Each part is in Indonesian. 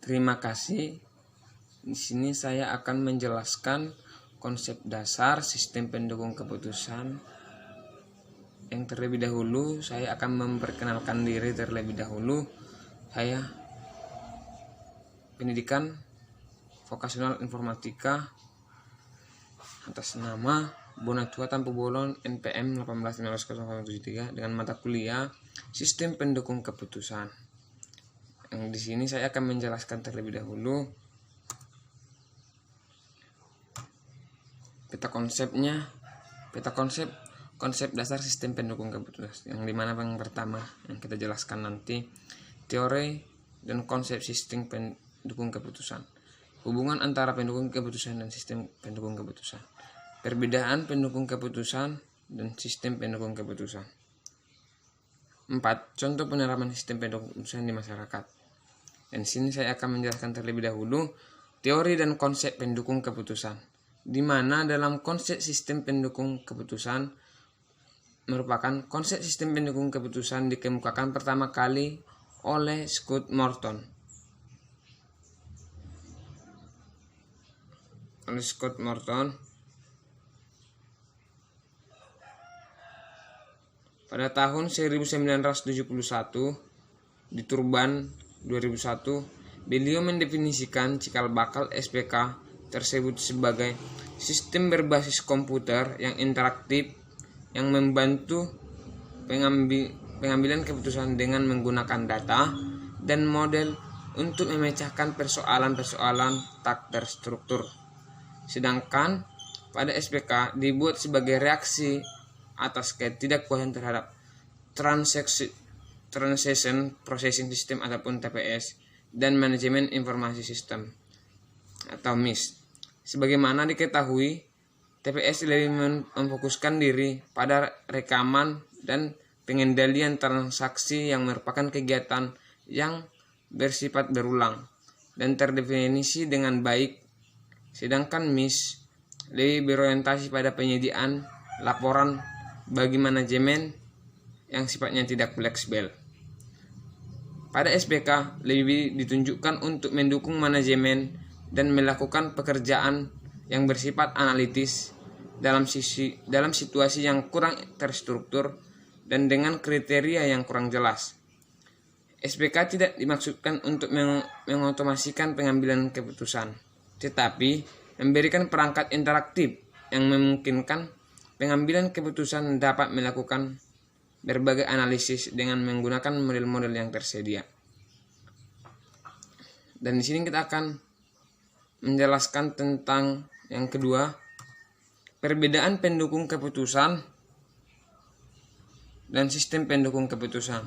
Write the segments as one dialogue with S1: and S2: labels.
S1: Terima kasih. Di sini saya akan menjelaskan konsep dasar sistem pendukung keputusan. Yang terlebih dahulu saya akan memperkenalkan diri terlebih dahulu. Saya pendidikan vokasional informatika atas nama Bonatua Tampu Bolon NPM 18190073 dengan mata kuliah Sistem Pendukung Keputusan. Yang di sini saya akan menjelaskan terlebih dahulu peta konsep dasar sistem pendukung keputusan, yang dimana yang pertama yang kita jelaskan nanti teori dan konsep sistem pendukung keputusan, hubungan antara pendukung keputusan dan sistem pendukung keputusan, perbedaan pendukung keputusan dan sistem pendukung keputusan. 4. Contoh penerapan sistem pendukung keputusan di masyarakat. Dan di sini saya akan menjelaskan terlebih dahulu teori dan konsep pendukung keputusan, di mana dalam konsep sistem pendukung keputusan merupakan konsep sistem pendukung keputusan dikemukakan pertama kali oleh Scott Morton. Pada tahun 1971 di Turban 2001, beliau mendefinisikan cikal bakal SPK tersebut sebagai sistem berbasis komputer yang interaktif yang membantu pengambilan keputusan dengan menggunakan data dan model untuk memecahkan persoalan-persoalan tak terstruktur. Sedangkan pada SPK dibuat sebagai reaksi atas ketidakpuasan terhadap Transaction Processing System ataupun TPS dan Manajemen Informasi Sistem atau MIS. Sebagaimana diketahui, TPS lebih memfokuskan diri pada rekaman dan pengendalian transaksi yang merupakan kegiatan yang bersifat berulang dan terdefinisi dengan baik, sedangkan MIS lebih berorientasi pada penyediaan laporan bagi manajemen yang sifatnya tidak fleksibel. Pada SPK lebih ditunjukkan untuk mendukung manajemen dan melakukan pekerjaan yang bersifat analitis dalam situasi yang kurang terstruktur dan dengan kriteria yang kurang jelas. SPK tidak dimaksudkan untuk mengotomasikan pengambilan keputusan, tetapi memberikan perangkat interaktif yang memungkinkan pengambilan keputusan dapat melakukan berbagai analisis dengan menggunakan model-model yang tersedia. Dan di sini kita akan menjelaskan tentang yang kedua, perbedaan pendukung keputusan dan sistem pendukung keputusan.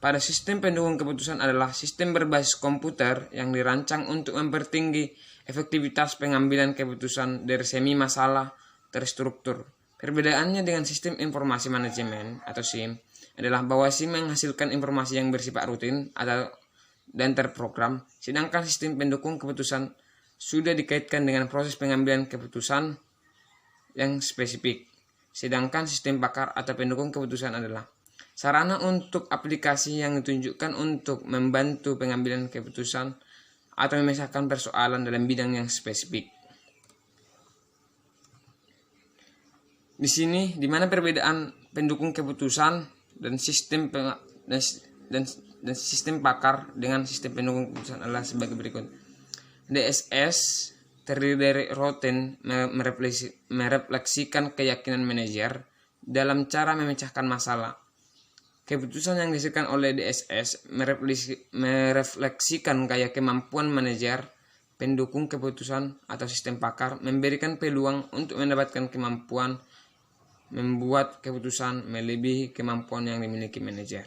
S1: Pada sistem pendukung keputusan adalah sistem berbasis komputer yang dirancang untuk mempertinggi efektivitas pengambilan keputusan dari semi masalah terstruktur. Perbedaannya dengan sistem informasi manajemen atau SIM adalah bahwa SIM menghasilkan informasi yang bersifat rutin dan terprogram, sedangkan sistem pendukung keputusan sudah dikaitkan dengan proses pengambilan keputusan yang spesifik. Sedangkan sistem pakar atau pendukung keputusan adalah sarana untuk aplikasi yang ditunjukkan untuk membantu pengambilan keputusan atau memecahkan persoalan dalam bidang yang spesifik. Di sini, di mana perbedaan pendukung keputusan dan sistem pakar dengan sistem pendukung keputusan adalah sebagai berikut. DSS terdiri dari routine merefleksikan keyakinan manajer dalam cara memecahkan masalah. Keputusan yang dihasilkan oleh DSS merefleksikan kemampuan manajer. Pendukung keputusan atau sistem pakar memberikan peluang untuk mendapatkan kemampuan membuat keputusan melebihi kemampuan yang dimiliki manajer.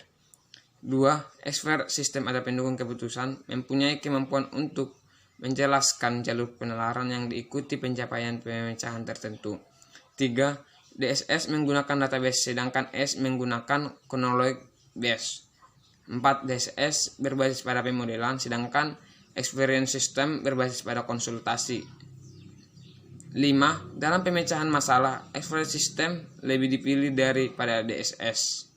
S1: 2. Expert sistem atau pendukung keputusan mempunyai kemampuan untuk menjelaskan jalur penalaran yang diikuti pencapaian pemecahan tertentu. 3. DSS menggunakan database, sedangkan S menggunakan chronology base. 4. DSS berbasis pada pemodelan, sedangkan experience system berbasis pada konsultasi. 5. Dalam pemecahan masalah, experience system lebih dipilih daripada DSS.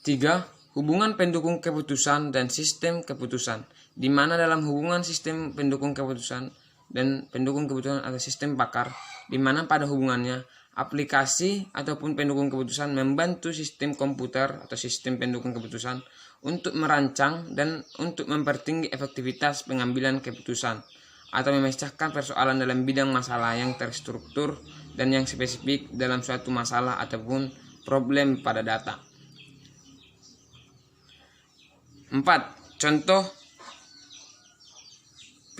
S1: 3. Hubungan pendukung keputusan dan sistem keputusan, di mana dalam hubungan sistem pendukung keputusan dan pendukung keputusan atau sistem pakar, di mana pada hubungannya aplikasi ataupun pendukung keputusan membantu sistem komputer atau sistem pendukung keputusan untuk merancang dan untuk mempertinggi efektivitas pengambilan keputusan atau memecahkan persoalan dalam bidang masalah yang terstruktur dan yang spesifik dalam suatu masalah ataupun problem pada data. 4. Contoh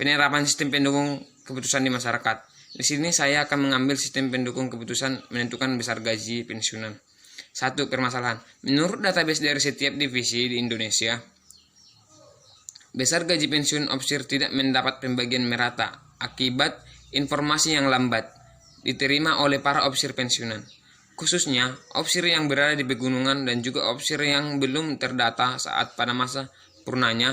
S1: penerapan sistem pendukung keputusan di masyarakat. Di sini saya akan mengambil sistem pendukung keputusan menentukan besar gaji pensiunan. 1. Permasalahan. Menurut database dari setiap divisi di Indonesia, besar gaji pensiun opsir tidak mendapat pembagian merata akibat informasi yang lambat diterima oleh para opsir pensiunan. Khususnya, opsir yang berada di pegunungan dan juga opsir yang belum terdata saat pada masa purnanya.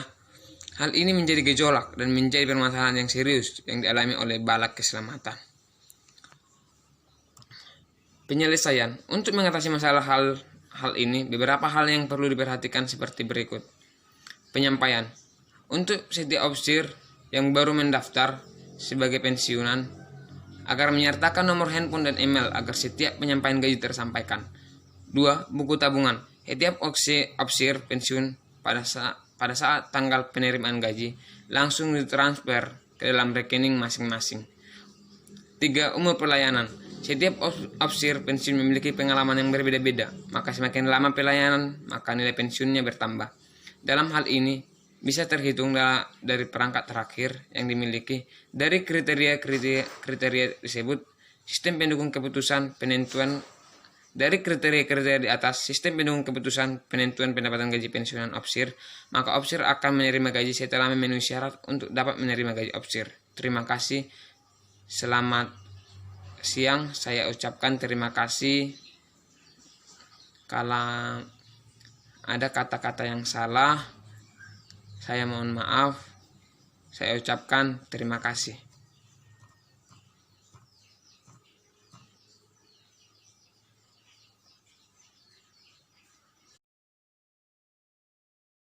S1: Hal ini menjadi gejolak dan menjadi permasalahan yang serius yang dialami oleh Balak Keselamatan. Penyelesaian. Untuk mengatasi masalah hal ini, beberapa hal yang perlu diperhatikan seperti berikut. Penyampaian. Untuk setiap opsir yang baru mendaftar sebagai pensiunan, agar menyertakan nomor handphone dan email agar setiap penyampaian gaji tersampaikan. 2. Buku tabungan. Setiap opsir pensiun pada saat tanggal penerimaan gaji langsung ditransfer ke dalam rekening masing-masing. 3. Umur pelayanan. Setiap opsir pensiun memiliki pengalaman yang berbeda-beda, maka semakin lama pelayanan, maka nilai pensiunnya bertambah. Dalam hal ini, bisa terhitung dari perangkat terakhir yang dimiliki. Dari kriteria tersebut, sistem pendukung keputusan penentuan dari kriteria di atas, sistem pendukung keputusan penentuan pendapatan gaji pensiunan opsir, maka opsir akan menerima gaji setelah memenuhi syarat untuk dapat menerima gaji opsir. Terima kasih. Selamat siang. Saya ucapkan terima kasih. Kalau ada kata-kata yang salah, saya mohon maaf. Saya ucapkan terima kasih.